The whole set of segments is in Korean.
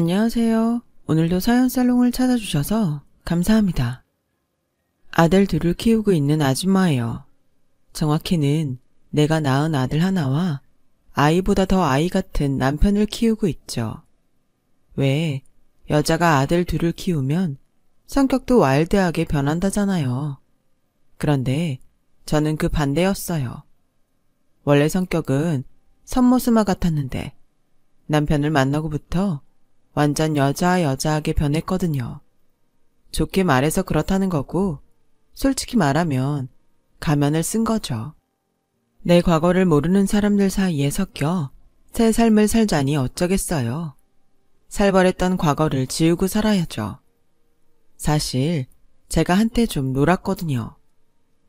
안녕하세요. 오늘도 사연살롱을 찾아주셔서 감사합니다. 아들 둘을 키우고 있는 아줌마예요. 정확히는 내가 낳은 아들 하나와 아이보다 더 아이 같은 남편을 키우고 있죠. 왜 여자가 아들 둘을 키우면 성격도 와일드하게 변한다잖아요. 그런데 저는 그 반대였어요. 원래 성격은 선모스마 같았는데 남편을 만나고부터 완전 여자하게 변했거든요. 좋게 말해서 그렇다는 거고 솔직히 말하면 가면을 쓴 거죠. 내 과거를 모르는 사람들 사이에 섞여 새 삶을 살자니 어쩌겠어요. 살벌했던 과거를 지우고 살아야죠. 사실 제가 한때 좀 놀았거든요.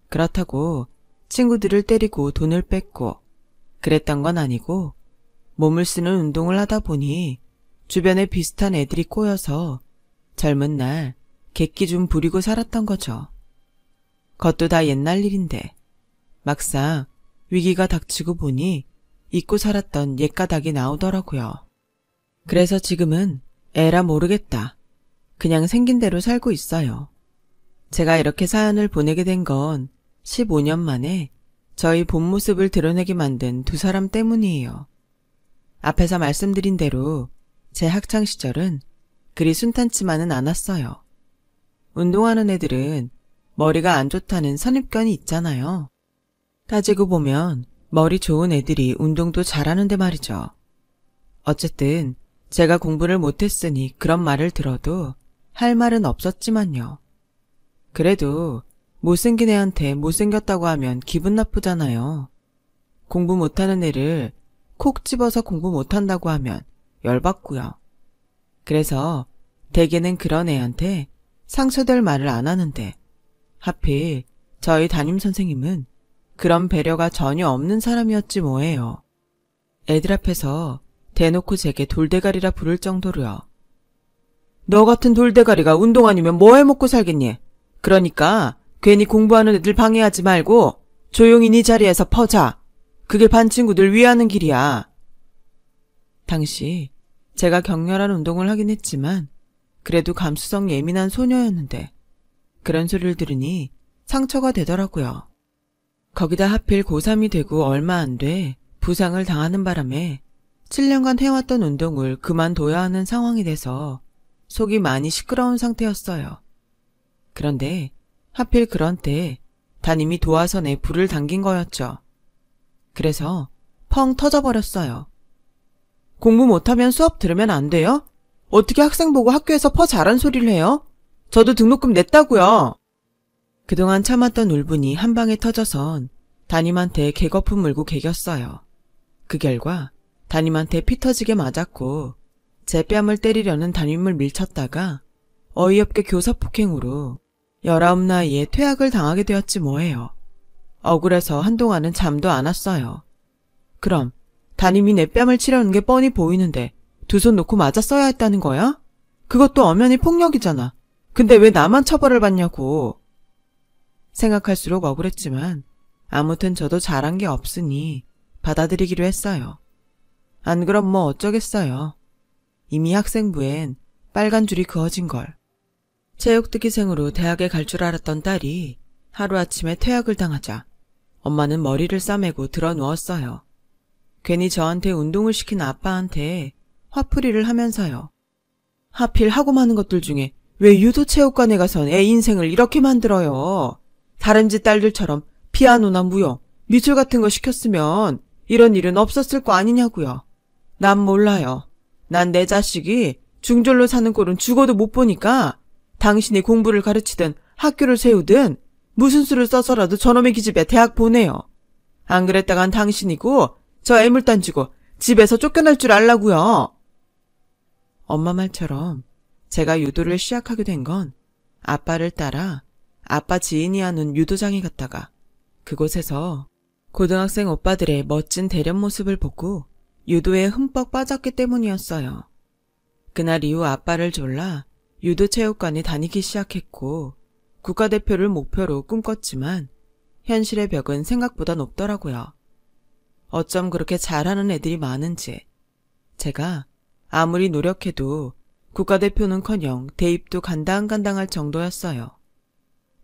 그렇다고 친구들을 때리고 돈을 뺏고 그랬던 건 아니고 몸을 쓰는 운동을 하다 보니 주변에 비슷한 애들이 꼬여서 젊은 날 객기 좀 부리고 살았던 거죠. 그것도 다 옛날 일인데 막상 위기가 닥치고 보니 잊고 살았던 옛가닥이 나오더라고요. 그래서 지금은 에라 모르겠다. 그냥 생긴 대로 살고 있어요. 제가 이렇게 사연을 보내게 된 건 15년 만에 저희 본 모습을 드러내게 만든 두 사람 때문이에요. 앞에서 말씀드린 대로 제 학창시절은 그리 순탄치만은 않았어요. 운동하는 애들은 머리가 안 좋다는 선입견이 있잖아요. 따지고 보면 머리 좋은 애들이 운동도 잘하는데 말이죠. 어쨌든 제가 공부를 못했으니 그런 말을 들어도 할 말은 없었지만요. 그래도 못생긴 애한테 못생겼다고 하면 기분 나쁘잖아요. 공부 못하는 애를 콕 집어서 공부 못한다고 하면 열받고요. 그래서 대개는 그런 애한테 상처될 말을 안 하는데 하필 저희 담임선생님은 그런 배려가 전혀 없는 사람이었지 뭐예요. 애들 앞에서 대놓고 제게 돌대가리라 부를 정도로요. 너 같은 돌대가리가 운동 아니면 뭐 해먹고 살겠니? 그러니까 괜히 공부하는 애들 방해하지 말고 조용히 네 자리에서 퍼자. 그게 반 친구들 위하는 길이야. 당시 제가 격렬한 운동을 하긴 했지만 그래도 감수성 예민한 소녀였는데 그런 소리를 들으니 상처가 되더라고요. 거기다 하필 고3이 되고 얼마 안 돼 부상을 당하는 바람에 7년간 해왔던 운동을 그만둬야 하는 상황이 돼서 속이 많이 시끄러운 상태였어요. 그런데 하필 그런 때 담임이 도화선에 불을 당긴 거였죠. 그래서 펑 터져버렸어요. 공부 못하면 수업 들으면 안 돼요? 어떻게 학생 보고 학교에서 퍼 잘한 소리를 해요? 저도 등록금 냈다고요. 그동안 참았던 울분이 한 방에 터져선 담임한테 개거품 물고 개겼어요. 그 결과 담임한테 피 터지게 맞았고 제 뺨을 때리려는 담임을 밀쳤다가 어이없게 교사폭행으로 19 나이에 퇴학을 당하게 되었지 뭐예요. 억울해서 한동안은 잠도 안 왔어요. 그럼 담임이 내 뺨을 치려는 게 뻔히 보이는데 두 손 놓고 맞았어야 했다는 거야? 그것도 엄연히 폭력이잖아. 근데 왜 나만 처벌을 받냐고. 생각할수록 억울했지만 아무튼 저도 잘한 게 없으니 받아들이기로 했어요. 안 그럼 뭐 어쩌겠어요. 이미 학생부엔 빨간 줄이 그어진걸. 체육특기생으로 대학에 갈 줄 알았던 딸이 하루아침에 퇴학을 당하자 엄마는 머리를 싸매고 드러누웠어요. 괜히 저한테 운동을 시킨 아빠한테 화풀이를 하면서요. 하필 하고 마는 것들 중에 왜 유도체육관에 가선 애 인생을 이렇게 만들어요. 다른 집 딸들처럼 피아노나 무용, 미술 같은 거 시켰으면 이런 일은 없었을 거 아니냐고요. 난 몰라요. 난 내 자식이 중졸로 사는 꼴은 죽어도 못 보니까 당신이 공부를 가르치든 학교를 세우든 무슨 수를 써서라도 저놈의 기집애 대학 보내요. 안 그랬다간 당신이고 저 애물단 쥐고 집에서 쫓겨날 줄 알라고요. 엄마 말처럼 제가 유도를 시작하게 된 건 아빠를 따라 아빠 지인이 하는 유도장에 갔다가 그곳에서 고등학생 오빠들의 멋진 대련 모습을 보고 유도에 흠뻑 빠졌기 때문이었어요. 그날 이후 아빠를 졸라 유도체육관에 다니기 시작했고 국가대표를 목표로 꿈꿨지만 현실의 벽은 생각보다 높더라고요. 어쩜 그렇게 잘하는 애들이 많은지 제가 아무리 노력해도 국가대표는커녕 대입도 간당간당할 정도였어요.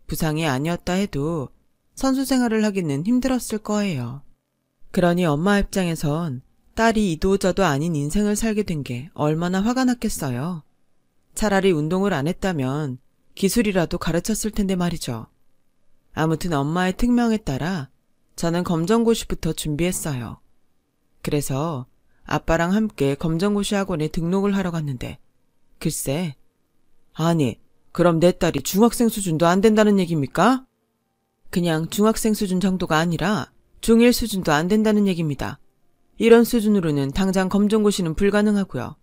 부상이 아니었다 해도 선수 생활을 하기는 힘들었을 거예요. 그러니 엄마 입장에선 딸이 이도저도 아닌 인생을 살게 된 게 얼마나 화가 났겠어요. 차라리 운동을 안 했다면 기술이라도 가르쳤을 텐데 말이죠. 아무튼 엄마의 특명에 따라 저는 검정고시부터 준비했어요. 그래서 아빠랑 함께 검정고시 학원에 등록을 하러 갔는데 글쎄, 아니, 그럼 내 딸이 중학생 수준도 안 된다는 얘기입니까? 그냥 중학생 수준 정도가 아니라 중1 수준도 안 된다는 얘기입니다. 이런 수준으로는 당장 검정고시는 불가능하고요.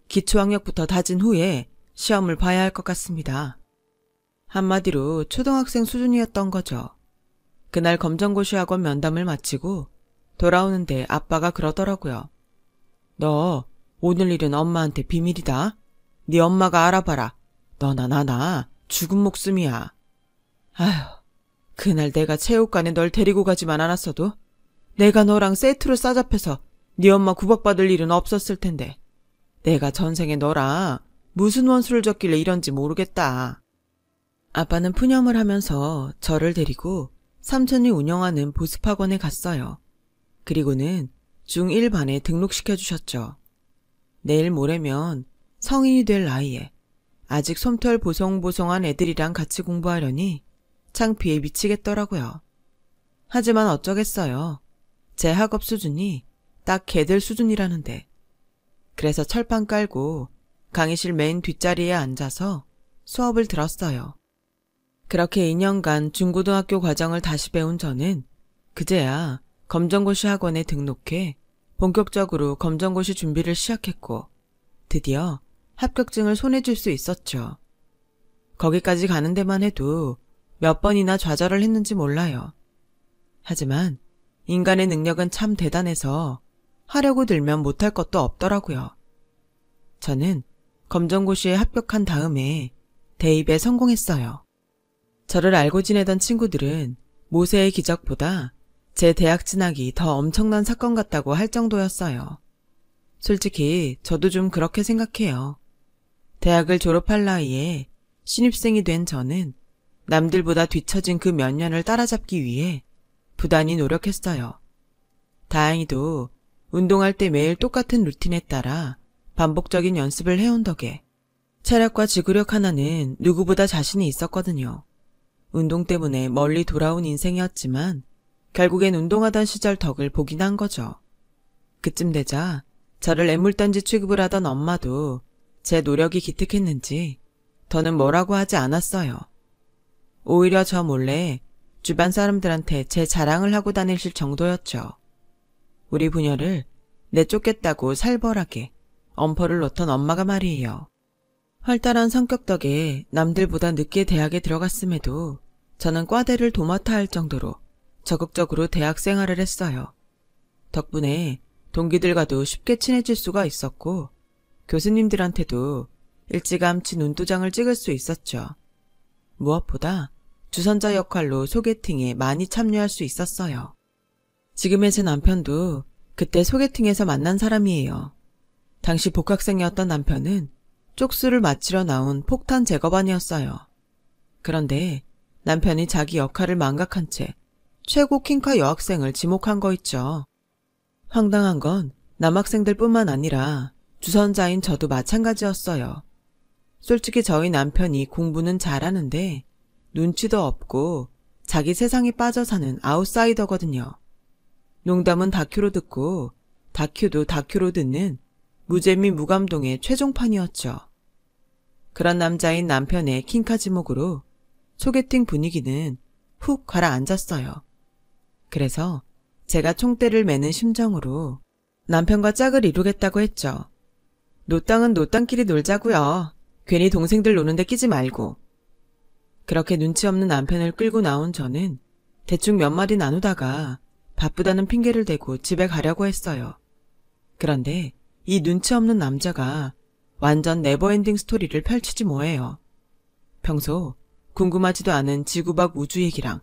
기초학력부터 다진 후에 시험을 봐야 할 것 같습니다. 한마디로 초등학생 수준이었던 거죠. 그날 검정고시 학원 면담을 마치고 돌아오는데 아빠가 그러더라고요. 너 오늘 일은 엄마한테 비밀이다. 네 엄마가 알아봐라. 너나 나나 죽은 목숨이야. 아휴, 그날 내가 체육관에 널 데리고 가지만 않았어도 내가 너랑 세트로 싸잡혀서 네 엄마 구박받을 일은 없었을 텐데 내가 전생에 너랑 무슨 원수를 졌길래 이런지 모르겠다. 아빠는 푸념을 하면서 저를 데리고 삼촌이 운영하는 보습학원에 갔어요. 그리고는 중1 반에 등록시켜 주셨죠. 내일 모레면 성인이 될 나이에 아직 솜털 보송보송한 애들이랑 같이 공부하려니 창피해 미치겠더라고요. 하지만 어쩌겠어요. 제 학업 수준이 딱 걔들 수준이라는데. 그래서 철판 깔고 강의실 맨 뒷자리에 앉아서 수업을 들었어요. 그렇게 2년간 중고등학교 과정을 다시 배운 저는 그제야 검정고시 학원에 등록해 본격적으로 검정고시 준비를 시작했고 드디어 합격증을 손에 쥘 수 있었죠. 거기까지 가는 데만 해도 몇 번이나 좌절을 했는지 몰라요. 하지만 인간의 능력은 참 대단해서 하려고 들면 못할 것도 없더라고요. 저는 검정고시에 합격한 다음에 대입에 성공했어요. 저를 알고 지내던 친구들은 모세의 기적보다 제 대학 진학이 더 엄청난 사건 같다고 할 정도였어요. 솔직히 저도 좀 그렇게 생각해요. 대학을 졸업할 나이에 신입생이 된 저는 남들보다 뒤처진 그 몇 년을 따라잡기 위해 부단히 노력했어요. 다행히도 운동할 때 매일 똑같은 루틴에 따라 반복적인 연습을 해온 덕에 체력과 지구력 하나는 누구보다 자신이 있었거든요. 운동 때문에 멀리 돌아온 인생이었지만 결국엔 운동하던 시절 덕을 보긴 한 거죠. 그쯤 되자 저를 애물단지 취급을 하던 엄마도 제 노력이 기특했는지 더는 뭐라고 하지 않았어요. 오히려 저 몰래 주변 사람들한테 제 자랑을 하고 다니실 정도였죠. 우리 부녀를 내쫓겠다고 살벌하게 엄포를 놓던 엄마가 말이에요. 활달한 성격 덕에 남들보다 늦게 대학에 들어갔음에도 저는 과대를 도맡아 할 정도로 적극적으로 대학 생활을 했어요. 덕분에 동기들과도 쉽게 친해질 수가 있었고 교수님들한테도 일찌감치 눈도장을 찍을 수 있었죠. 무엇보다 주선자 역할로 소개팅에 많이 참여할 수 있었어요. 지금의 제 남편도 그때 소개팅에서 만난 사람이에요. 당시 복학생이었던 남편은 쪽수를 마치러 나온 폭탄 제거반이었어요. 그런데 남편이 자기 역할을 망각한 채 최고 킹카 여학생을 지목한 거 있죠. 황당한 건 남학생들뿐만 아니라 주선자인 저도 마찬가지였어요. 솔직히 저희 남편이 공부는 잘하는데 눈치도 없고 자기 세상에 빠져 사는 아웃사이더거든요. 농담은 다큐로 듣고 다큐도 다큐로 듣는 무재미 무감동의 최종판이었죠. 그런 남자인 남편의 킹카 지목으로 소개팅 분위기는 훅 가라앉았어요. 그래서 제가 총대를 매는 심정으로 남편과 짝을 이루겠다고 했죠. 노땅은 노땅끼리 놀자고요. 괜히 동생들 노는데 끼지 말고. 그렇게 눈치 없는 남편을 끌고 나온 저는 대충 몇 마디 나누다가 바쁘다는 핑계를 대고 집에 가려고 했어요. 그런데 이 눈치 없는 남자가 완전 네버엔딩 스토리를 펼치지 뭐예요. 평소 궁금하지도 않은 지구 밖 우주 얘기랑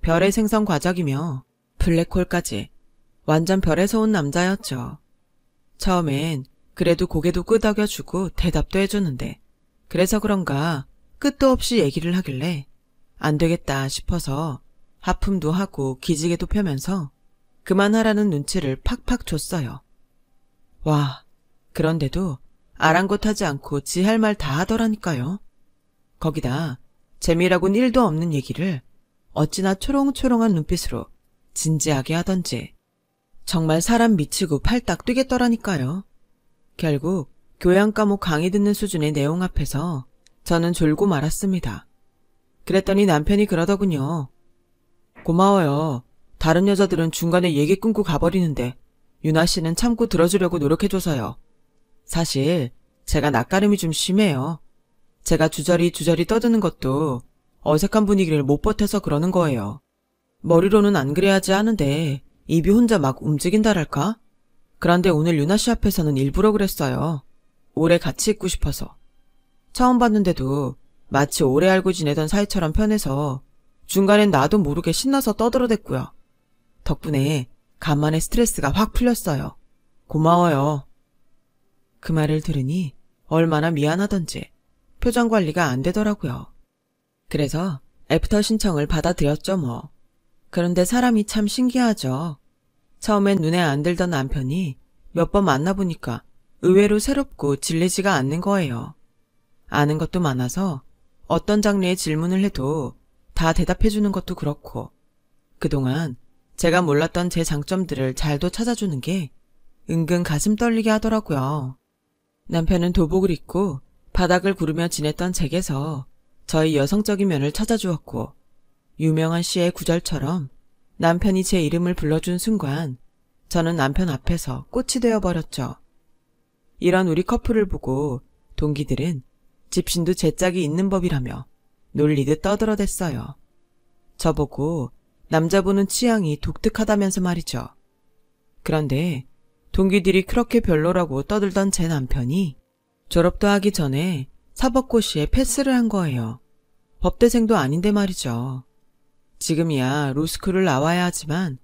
별의 생성 과작이며 블랙홀까지 완전 별에서 온 남자였죠. 처음엔 그래도 고개도 끄덕여주고 대답도 해주는데 그래서 그런가 끝도 없이 얘기를 하길래 안 되겠다 싶어서 하품도 하고 기지개도 펴면서 그만하라는 눈치를 팍팍 줬어요. 와, 그런데도 아랑곳하지 않고 지 할 말 다 하더라니까요. 거기다 재미라곤 1도 없는 얘기를 어찌나 초롱초롱한 눈빛으로 진지하게 하던지 정말 사람 미치고 팔딱 뛰겠더라니까요. 결국 교양 과목 강의 듣는 수준의 내용 앞에서 저는 졸고 말았습니다. 그랬더니 남편이 그러더군요. 고마워요. 다른 여자들은 중간에 얘기 끊고 가버리는데 유나 씨는 참고 들어주려고 노력해줘서요. 사실 제가 낯가림이 좀 심해요. 제가 주저리 떠드는 것도 어색한 분위기를 못 버텨서 그러는 거예요. 머리로는 안 그래야지 하는데 입이 혼자 막 움직인다랄까? 그런데 오늘 유나 씨 앞에서는 일부러 그랬어요. 오래 같이 있고 싶어서. 처음 봤는데도 마치 오래 알고 지내던 사이처럼 편해서 중간엔 나도 모르게 신나서 떠들어댔고요. 덕분에 간만에 스트레스가 확 풀렸어요. 고마워요. 그 말을 들으니 얼마나 미안하던지 표정 관리가 안 되더라고요. 그래서 애프터 신청을 받아들였죠 뭐. 그런데 사람이 참 신기하죠. 처음엔 눈에 안 들던 남편이 몇 번 만나보니까 의외로 새롭고 질리지가 않는 거예요. 아는 것도 많아서 어떤 장르의 질문을 해도 다 대답해주는 것도 그렇고 그동안 제가 몰랐던 제 장점들을 잘도 찾아주는 게 은근 가슴 떨리게 하더라고요. 남편은 도복을 입고 바닥을 구르며 지냈던 잭에서 저의 여성적인 면을 찾아주었고 유명한 시의 구절처럼 남편이 제 이름을 불러준 순간 저는 남편 앞에서 꽃이 되어버렸죠. 이런 우리 커플을 보고 동기들은 집신도 제 짝이 있는 법이라며 놀리듯 떠들어댔어요. 저보고 남자 보는 취향이 독특하다면서 말이죠. 그런데 동기들이 그렇게 별로라고 떠들던 제 남편이 졸업도 하기 전에 사법고시에 패스를 한 거예요. 법대생도 아닌데 말이죠. 지금이야 로스쿨을 나와야 하지만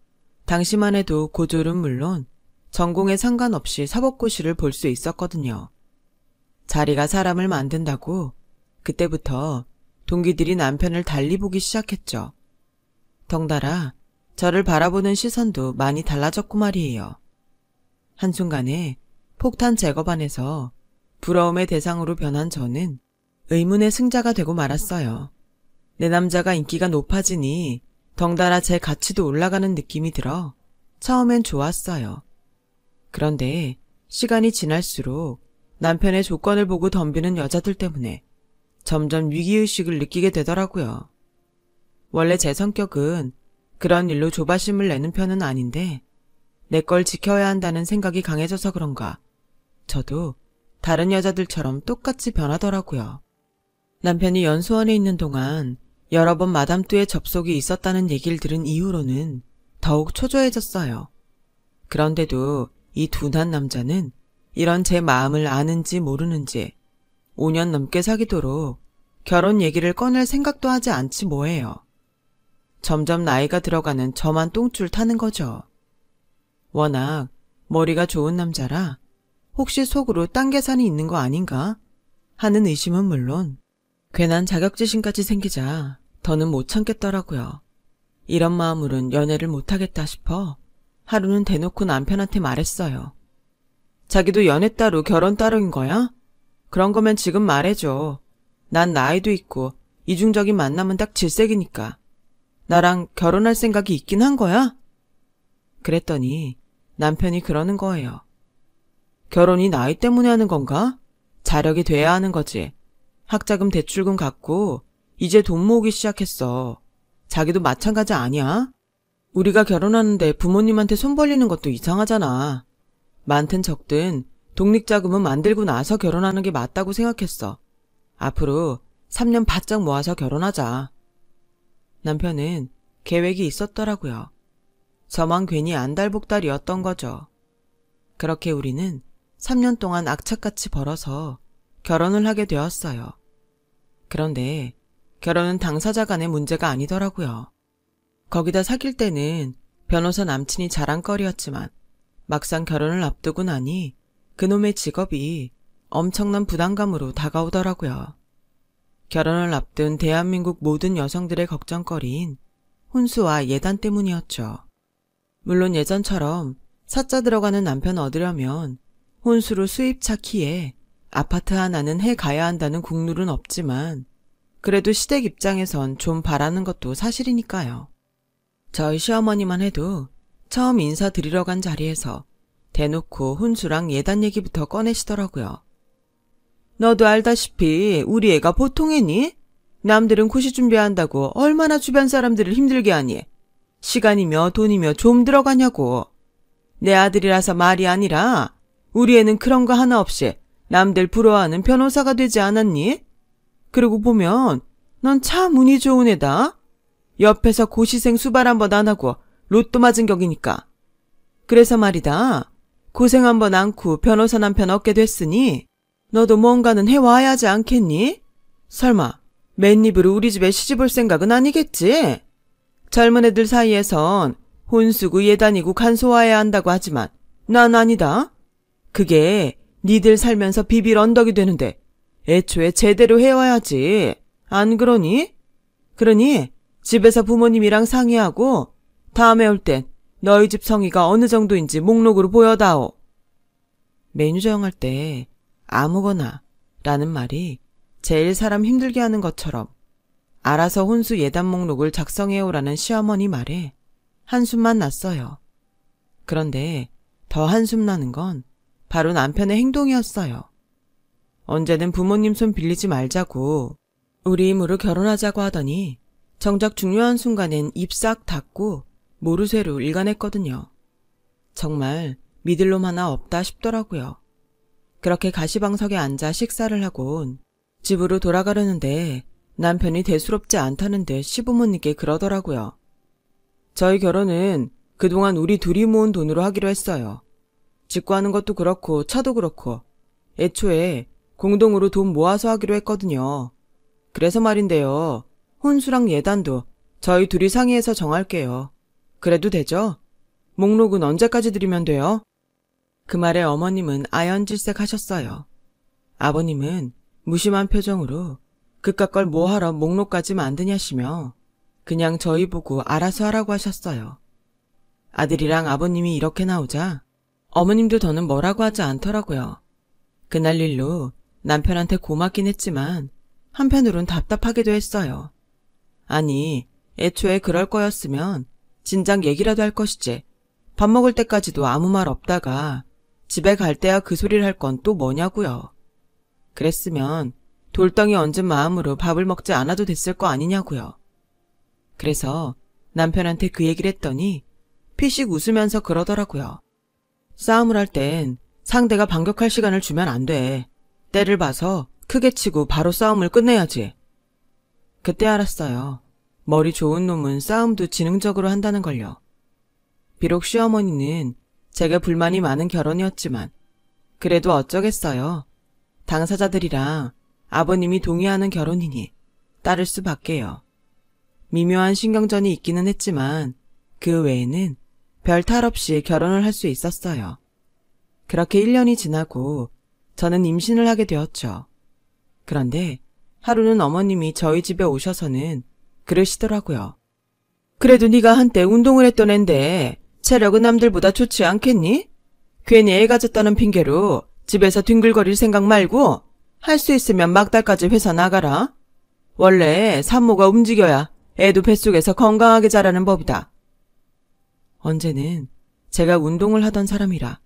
당시만 해도 고졸은 물론 전공에 상관없이 사법고시를 볼 수 있었거든요. 자리가 사람을 만든다고 그때부터 동기들이 남편을 달리 보기 시작했죠. 덩달아 저를 바라보는 시선도 많이 달라졌고 말이에요. 한순간에 폭탄 제거반에서 부러움의 대상으로 변한 저는 의문의 승자가 되고 말았어요. 내 남자가 인기가 높아지니 덩달아 제 가치도 올라가는 느낌이 들어 처음엔 좋았어요. 그런데 시간이 지날수록 남편의 조건을 보고 덤비는 여자들 때문에 점점 위기의식을 느끼게 되더라고요. 원래 제 성격은 그런 일로 조바심을 내는 편은 아닌데 내 걸 지켜야 한다는 생각이 강해져서 그런가 저도 다른 여자들처럼 똑같이 변하더라고요. 남편이 연수원에 있는 동안 여러 번 마담2에 접속이 있었다는 얘기를 들은 이후로는 더욱 초조해졌어요. 그런데도 이 둔한 남자는 이런 제 마음을 아는지 모르는지 5년 넘게 사귀도록 결혼 얘기를 꺼낼 생각도 하지 않지 뭐예요. 점점 나이가 들어가는 저만 똥줄 타는 거죠. 워낙 머리가 좋은 남자라 혹시 속으로 딴 계산이 있는 거 아닌가 하는 의심은 물론 괜한 자격지심까지 생기자 더는 못 참겠더라고요. 이런 마음으론 연애를 못하겠다 싶어 하루는 대놓고 남편한테 말했어요. 자기도 연애 따로 결혼 따로인 거야? 그런 거면 지금 말해줘. 난 나이도 있고 이중적인 만남은 딱 질색이니까. 나랑 결혼할 생각이 있긴 한 거야? 그랬더니 남편이 그러는 거예요. 결혼이 나이 때문에 하는 건가? 자력이 돼야 하는 거지. 학자금 대출금 갚고 이제 돈 모으기 시작했어. 자기도 마찬가지 아니야? 우리가 결혼하는데 부모님한테 손 벌리는 것도 이상하잖아. 많든 적든 독립자금은 만들고 나서 결혼하는 게 맞다고 생각했어. 앞으로 3년 바짝 모아서 결혼하자. 남편은 계획이 있었더라고요. 저만 괜히 안달복달이었던 거죠. 그렇게 우리는 3년 동안 악착같이 벌어서 결혼을 하게 되었어요. 그런데 결혼은 당사자 간의 문제가 아니더라고요. 거기다 사귈 때는 변호사 남친이 자랑거리였지만 막상 결혼을 앞두고 나니 그놈의 직업이 엄청난 부담감으로 다가오더라고요. 결혼을 앞둔 대한민국 모든 여성들의 걱정거리인 혼수와 예단 때문이었죠. 물론 예전처럼 사자 들어가는 남편 얻으려면 혼수로 수입차 키에 아파트 하나는 해가야 한다는 국룰은 없지만 그래도 시댁 입장에선 좀 바라는 것도 사실이니까요. 저희 시어머니만 해도 처음 인사드리러 간 자리에서 대놓고 혼수랑 예단 얘기부터 꺼내시더라고요. 너도 알다시피 우리 애가 보통 애니? 남들은 고시 준비한다고 얼마나 주변 사람들을 힘들게 하니? 시간이며 돈이며 좀 들어가냐고. 내 아들이라서 말이 아니라 우리 애는 그런 거 하나 없이 남들 부러워하는 변호사가 되지 않았니? 그러고 보면 넌 참 운이 좋은 애다. 옆에서 고시생 수발 한번 안 하고 로또 맞은 격이니까. 그래서 말이다. 고생 한번 않고 변호사 남편 얻게 됐으니 너도 뭔가는 해와야지 않겠니? 설마 맨입으로 우리 집에 시집올 생각은 아니겠지? 젊은 애들 사이에선 혼수고 예단이고 간소화해야 한다고 하지만 난 아니다. 그게 니들 살면서 비빌 언덕이 되는데 애초에 제대로 해와야지. 안 그러니? 그러니 집에서 부모님이랑 상의하고 다음에 올 땐 너희 집 성의가 어느 정도인지 목록으로 보여다오. 메뉴 정할 때 아무거나 라는 말이 제일 사람 힘들게 하는 것처럼 알아서 혼수 예단 목록을 작성해오라는 시어머니 말에 한숨만 났어요. 그런데 더 한숨 나는 건 바로 남편의 행동이었어요. 언제는 부모님 손 빌리지 말자고 우리 힘으로 결혼하자고 하더니 정작 중요한 순간엔 입 싹 닫고 모르쇠로 일관했거든요. 정말 믿을 놈 하나 없다 싶더라고요. 그렇게 가시방석에 앉아 식사를 하곤 집으로 돌아가려는데 남편이 대수롭지 않다는 듯 시부모님께 그러더라고요. 저희 결혼은 그동안 우리 둘이 모은 돈으로 하기로 했어요. 집 구하는 것도 그렇고 차도 그렇고 애초에 공동으로 돈 모아서 하기로 했거든요. 그래서 말인데요. 혼수랑 예단도 저희 둘이 상의해서 정할게요. 그래도 되죠? 목록은 언제까지 드리면 돼요? 그 말에 어머님은 아연질색 하셨어요. 아버님은 무심한 표정으로 그깟 걸 뭐하러 목록까지 만드냐시며 그냥 저희 보고 알아서 하라고 하셨어요. 아들이랑 아버님이 이렇게 나오자 어머님도 더는 뭐라고 하지 않더라고요. 그날 일로 남편한테 고맙긴 했지만 한편으론 답답하기도 했어요. 아니, 애초에 그럴 거였으면 진작 얘기라도 할 것이지. 밥 먹을 때까지도 아무 말 없다가 집에 갈 때야 그 소리를 할 건 또 뭐냐고요. 그랬으면 돌덩이 얹은 마음으로 밥을 먹지 않아도 됐을 거 아니냐고요. 그래서 남편한테 그 얘기를 했더니 피식 웃으면서 그러더라고요. 싸움을 할 땐 상대가 반격할 시간을 주면 안 돼. 때를 봐서 크게 치고 바로 싸움을 끝내야지. 그때 알았어요. 머리 좋은 놈은 싸움도 지능적으로 한다는 걸요. 비록 시어머니는 제가 불만이 많은 결혼이었지만 그래도 어쩌겠어요. 당사자들이랑 아버님이 동의하는 결혼이니 따를 수밖에요. 미묘한 신경전이 있기는 했지만 그 외에는 별 탈 없이 결혼을 할 수 있었어요. 그렇게 1년이 지나고 저는 임신을 하게 되었죠. 그런데 하루는 어머님이 저희 집에 오셔서는 그러시더라고요. 그래도 네가 한때 운동을 했던 앤데 체력은 남들보다 좋지 않겠니? 괜히 애 가졌다는 핑계로 집에서 뒹굴거릴 생각 말고 할 수 있으면 막달까지 회사 나가라. 원래 산모가 움직여야 애도 뱃속에서 건강하게 자라는 법이다. 언제는 제가 운동을 하던 사람이라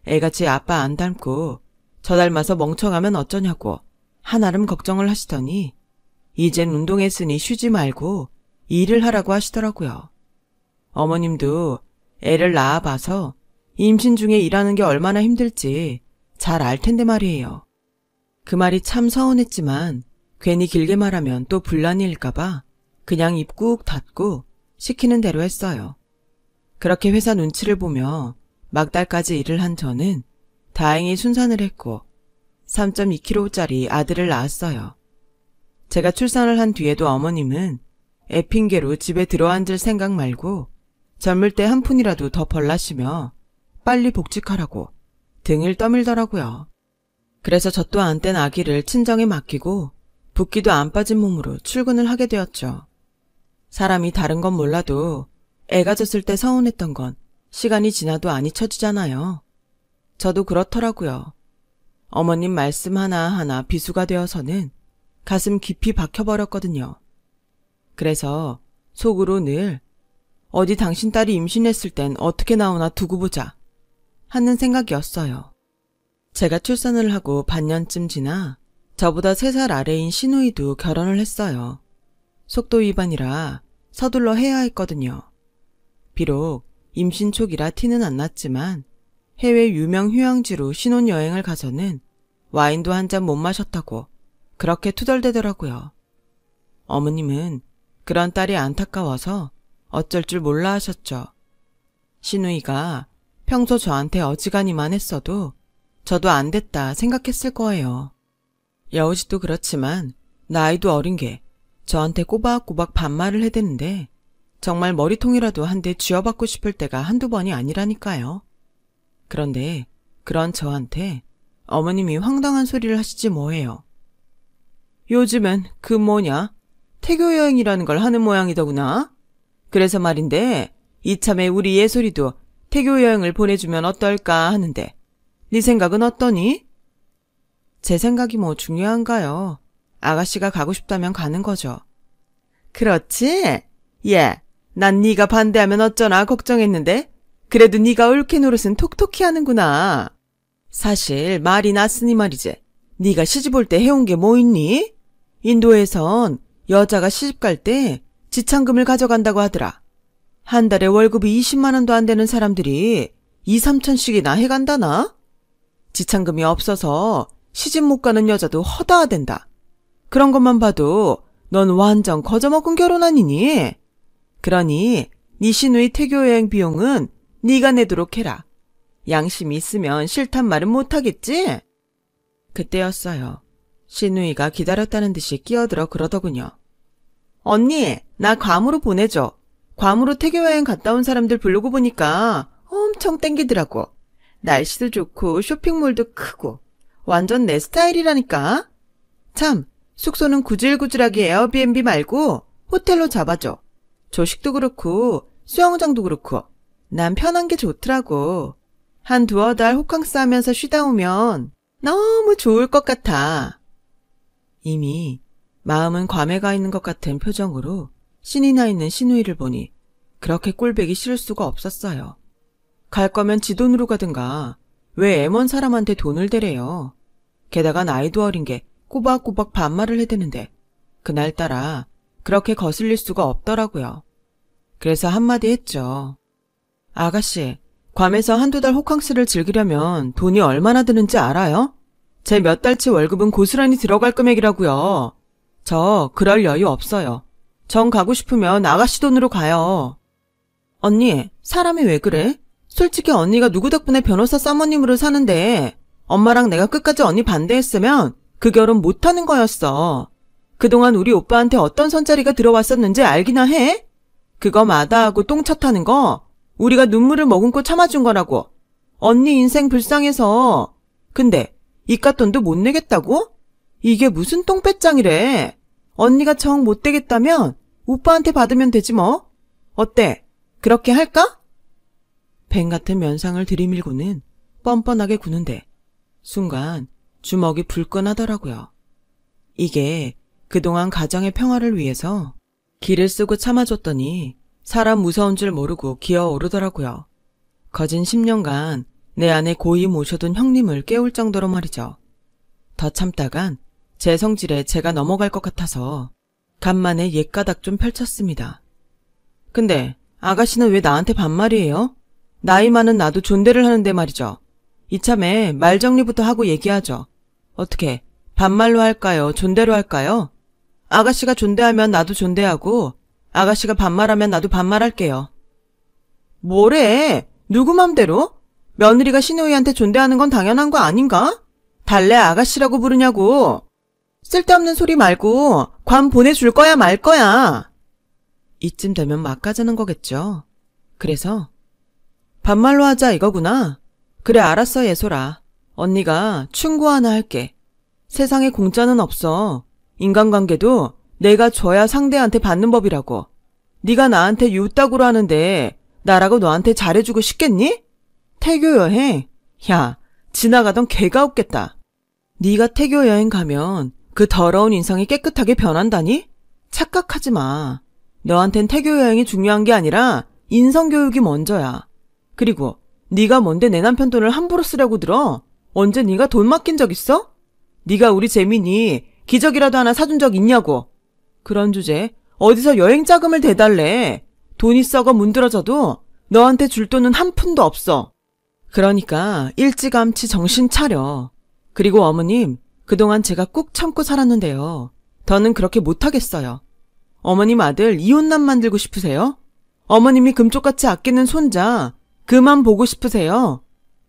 애같이 아빠 안 닮고 저 닮아서 멍청하면 어쩌냐고 한아름 걱정을 하시더니 이젠 운동했으니 쉬지 말고 일을 하라고 하시더라고요. 어머님도 애를 낳아봐서 임신 중에 일하는 게 얼마나 힘들지 잘 알 텐데 말이에요. 그 말이 참 서운했지만 괜히 길게 말하면 또 분란일까봐 그냥 입 꾹 닫고 시키는 대로 했어요. 그렇게 회사 눈치를 보며 막달까지 일을 한 저는 다행히 순산을 했고 3.2kg짜리 아들을 낳았어요. 제가 출산을 한 뒤에도 어머님은 애 핑계로 집에 들어앉을 생각 말고 젊을 때 한 푼이라도 더 벌라시며 빨리 복직하라고 등을 떠밀더라고요. 그래서 저 또한 뗀 아기를 친정에 맡기고 붓기도 안 빠진 몸으로 출근을 하게 되었죠. 사람이 다른 건 몰라도 애가 졌을 때 서운했던 건 시간이 지나도 안 잊혀지잖아요. 저도 그렇더라고요. 어머님 말씀 하나하나 비수가 되어서는 가슴 깊이 박혀버렸거든요. 그래서 속으로 늘 어디 당신 딸이 임신했을 땐 어떻게 나오나 두고 보자 하는 생각이었어요. 제가 출산을 하고 반년쯤 지나 저보다 3살 아래인 시누이도 결혼을 했어요. 속도 위반이라 서둘러 해야 했거든요. 비록 임신 초기라 티는 안 났지만 해외 유명 휴양지로 신혼여행을 가서는 와인도 한 잔 못 마셨다고 그렇게 투덜대더라고요. 어머님은 그런 딸이 안타까워서 어쩔 줄 몰라 하셨죠. 시누이가 평소 저한테 어지간히만 했어도 저도 안 됐다 생각했을 거예요. 여우짓도 그렇지만 나이도 어린 게 저한테 꼬박꼬박 반말을 해대는데 정말 머리통이라도 한 대 쥐어받고 싶을 때가 한두 번이 아니라니까요. 그런데 그런 저한테 어머님이 황당한 소리를 하시지 뭐예요. 요즘엔 그 뭐냐? 태교 여행이라는 걸 하는 모양이더구나. 그래서 말인데 이참에 우리 예솔이도 태교 여행을 보내주면 어떨까 하는데 네 생각은 어떠니? 제 생각이 뭐 중요한가요? 아가씨가 가고 싶다면 가는 거죠. 그렇지? 예, 난 네가 반대하면 어쩌나 걱정했는데 그래도 네가 옳게 노릇은 톡톡히 하는구나. 사실 말이 났으니 말이지. 네가 시집 올 때 해온 게 뭐 있니? 인도에선 여자가 시집 갈 때 지참금을 가져간다고 하더라. 한 달에 월급이 20만 원도 안 되는 사람들이 2, 3천씩이나 해간다나? 지참금이 없어서 시집 못 가는 여자도 허다하댄다. 그런 것만 봐도 넌 완전 거저먹은 결혼 아니니? 그러니 네 시누이 태교여행 비용은 네가 내도록 해라. 양심이 있으면 싫단 말은 못하겠지? 그때였어요. 시누이가 기다렸다는 듯이 끼어들어 그러더군요. 언니, 나 괌으로 보내줘. 괌으로 태교여행 갔다 온 사람들 블로그 보니까 엄청 땡기더라고. 날씨도 좋고 쇼핑몰도 크고 완전 내 스타일이라니까. 참, 숙소는 구질구질하게 에어비앤비 말고 호텔로 잡아줘. 조식도 그렇고 수영장도 그렇고 난 편한 게 좋더라고. 한 2-3달 호캉스 하면서 쉬다 오면 너무 좋을 것 같아. 이미 마음은 괌에 가 있는 것 같은 표정으로 신이 나 있는 시누이를 보니 그렇게 꼴보기 싫을 수가 없었어요. 갈 거면 지 돈으로 가든가 왜 애먼 사람한테 돈을 대래요. 게다가 나이도 어린 게 꼬박꼬박 반말을 해대는데 그날따라 그렇게 거슬릴 수가 없더라고요. 그래서 한마디 했죠. 아가씨, 괌에서 1-2달 호캉스를 즐기려면 돈이 얼마나 드는지 알아요? 제 몇 달치 월급은 고스란히 들어갈 금액이라고요. 저 그럴 여유 없어요. 정 가고 싶으면 아가씨 돈으로 가요. 언니, 사람이 왜 그래? 솔직히 언니가 누구 덕분에 변호사 사모님으로 사는데 엄마랑 내가 끝까지 언니 반대했으면 그 결혼 못하는 거였어. 그동안 우리 오빠한테 어떤 선자리가 들어왔었는지 알기나 해? 그거 마다하고 똥차 타는 거 우리가 눈물을 머금고 참아준 거라고. 언니 인생 불쌍해서. 근데 이깟돈도 못 내겠다고? 이게 무슨 똥배짱이래. 언니가 정 못 되겠다면 오빠한테 받으면 되지 뭐. 어때? 그렇게 할까? 뱀 같은 면상을 들이밀고는 뻔뻔하게 구는데 순간 주먹이 불끈하더라고요. 이게 그동안 가정의 평화를 위해서 기를 쓰고 참아줬더니 사람 무서운 줄 모르고 기어오르더라고요. 거진 10년간 내 안에 고이 모셔둔 형님을 깨울 정도로 말이죠. 더 참다간 제 성질에 제가 넘어갈 것 같아서 간만에 옛가닥 좀 펼쳤습니다. 근데 아가씨는 왜 나한테 반말이에요? 나이 많은 나도 존대를 하는데 말이죠. 이참에 말 정리부터 하고 얘기하죠. 어떻게 반말로 할까요? 존대로 할까요? 아가씨가 존대하면 나도 존대하고 아가씨가 반말하면 나도 반말할게요. 뭐래? 누구 맘대로? 며느리가 시누이한테 존대하는 건 당연한 거 아닌가? 달래 아가씨라고 부르냐고. 쓸데없는 소리 말고 관 보내줄 거야 말 거야. 이쯤 되면 막 가자는 거겠죠. 그래서 반말로 하자 이거구나. 그래, 알았어, 예솔아. 언니가 충고 하나 할게. 세상에 공짜는 없어. 인간관계도 내가 줘야 상대한테 받는 법이라고. 네가 나한테 요따구로 하는데 나라고 너한테 잘해주고 싶겠니? 태교 여행? 야, 지나가던 개가 없겠다. 네가 태교 여행 가면 그 더러운 인성이 깨끗하게 변한다니? 착각하지 마. 너한텐 태교 여행이 중요한 게 아니라 인성교육이 먼저야. 그리고 네가 뭔데 내 남편 돈을 함부로 쓰려고 들어? 언제 네가 돈 맡긴 적 있어? 네가 우리 재민이 기저귀라도 하나 사준 적 있냐고. 그런 주제 어디서 여행 자금을 대달래. 돈이 썩어 문드러져도 너한테 줄 돈은 한 푼도 없어. 그러니까 일찌감치 정신 차려. 그리고 어머님, 그동안 제가 꾹 참고 살았는데요. 더는 그렇게 못하겠어요. 어머님 아들 이혼남 만들고 싶으세요? 어머님이 금쪽같이 아끼는 손자 그만 보고 싶으세요?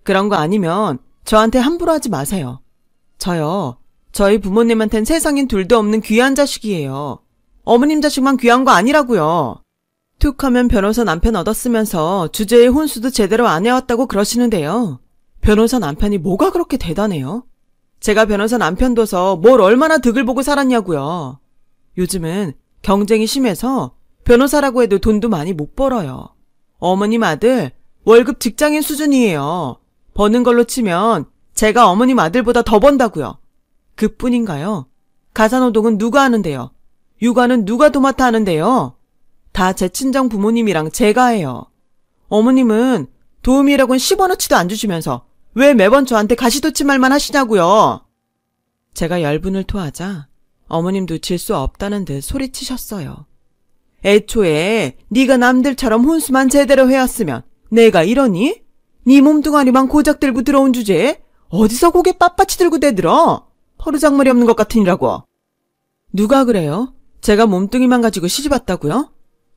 그런 거 아니면 저한테 함부로 하지 마세요. 저요, 저희 부모님한텐 세상엔 둘도 없는 귀한 자식이에요. 어머님 자식만 귀한 거 아니라고요. 툭 하면 변호사 남편 얻었으면서 주제의 혼수도 제대로 안 해왔다고 그러시는데요. 변호사 남편이 뭐가 그렇게 대단해요? 제가 변호사 남편 둬서 뭘 얼마나 득을 보고 살았냐고요. 요즘은 경쟁이 심해서 변호사라고 해도 돈도 많이 못 벌어요. 어머님 아들 월급 직장인 수준이에요. 버는 걸로 치면 제가 어머님 아들보다 더 번다고요. 그뿐인가요? 가사노동은 누가 하는데요? 육아는 누가 도맡아 하는데요? 다 제 친정 부모님이랑 제가 해요. 어머님은 도우미라고는 10원어치도 안 주시면서 왜 매번 저한테 가시도치말만 하시냐고요. 제가 열분을 토하자 어머님도 질 수 없다는 듯 소리치셨어요. 애초에 네가 남들처럼 혼수만 제대로 해왔으면 내가 이러니? 네 몸뚱아리만 고작 들고 들어온 주제에 어디서 고개 빳빳이 들고 대들어? 버르장머리 없는 것 같으니라고. 누가 그래요? 제가 몸뚱이만 가지고 시집왔다고요?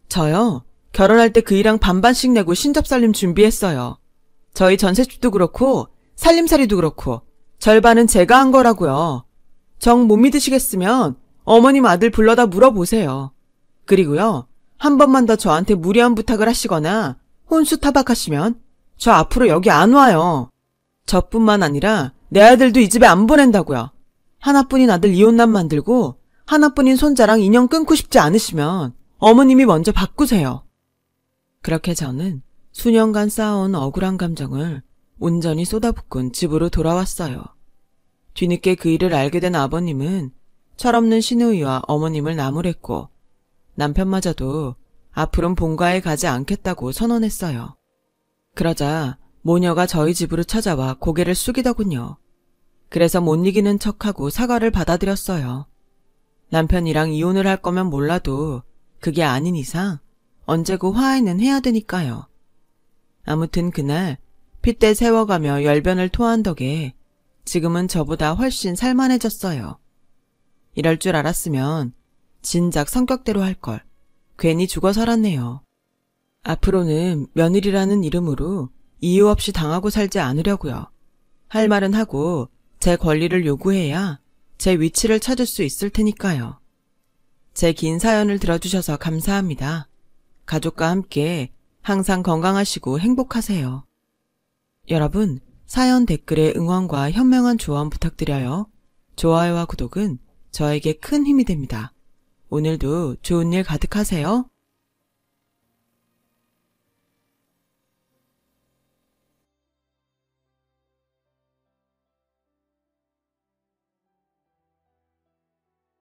저요, 결혼할 때 그이랑 반반씩 내고 신접살림 준비했어요. 저희 전셋집도 그렇고 살림살이도 그렇고 절반은 제가 한 거라고요. 정 못 믿으시겠으면 어머님 아들 불러다 물어보세요. 그리고요, 한 번만 더 저한테 무리한 부탁을 하시거나 혼수 타박하시면 저 앞으로 여기 안 와요. 저뿐만 아니라 내 아들도 이 집에 안 보낸다고요. 하나뿐인 아들 이혼남 만들고 하나뿐인 손자랑 인연 끊고 싶지 않으시면 어머님이 먼저 바꾸세요. 그렇게 저는 수년간 쌓아온 억울한 감정을 온전히 쏟아붓곤 집으로 돌아왔어요. 뒤늦게 그 일을 알게 된 아버님은 철없는 시누이와 어머님을 나무랬고 남편마저도 앞으로는 본가에 가지 않겠다고 선언했어요. 그러자 모녀가 저희 집으로 찾아와 고개를 숙이더군요. 그래서 못 이기는 척하고 사과를 받아들였어요. 남편이랑 이혼을 할 거면 몰라도 그게 아닌 이상 언제고 화해는 해야 되니까요. 아무튼 그날 핏대 세워가며 열변을 토한 덕에 지금은 저보다 훨씬 살만해졌어요. 이럴 줄 알았으면 진작 성격대로 할 걸. 괜히 죽어 살았네요. 앞으로는 며느리라는 이름으로 이유 없이 당하고 살지 않으려고요. 할 말은 하고 제 권리를 요구해야 제 위치를 찾을 수 있을 테니까요. 제 긴 사연을 들어주셔서 감사합니다. 가족과 함께 항상 건강하시고 행복하세요. 여러분, 사연 댓글에 응원과 현명한 조언 부탁드려요. 좋아요와 구독은 저에게 큰 힘이 됩니다. 오늘도 좋은 일 가득하세요.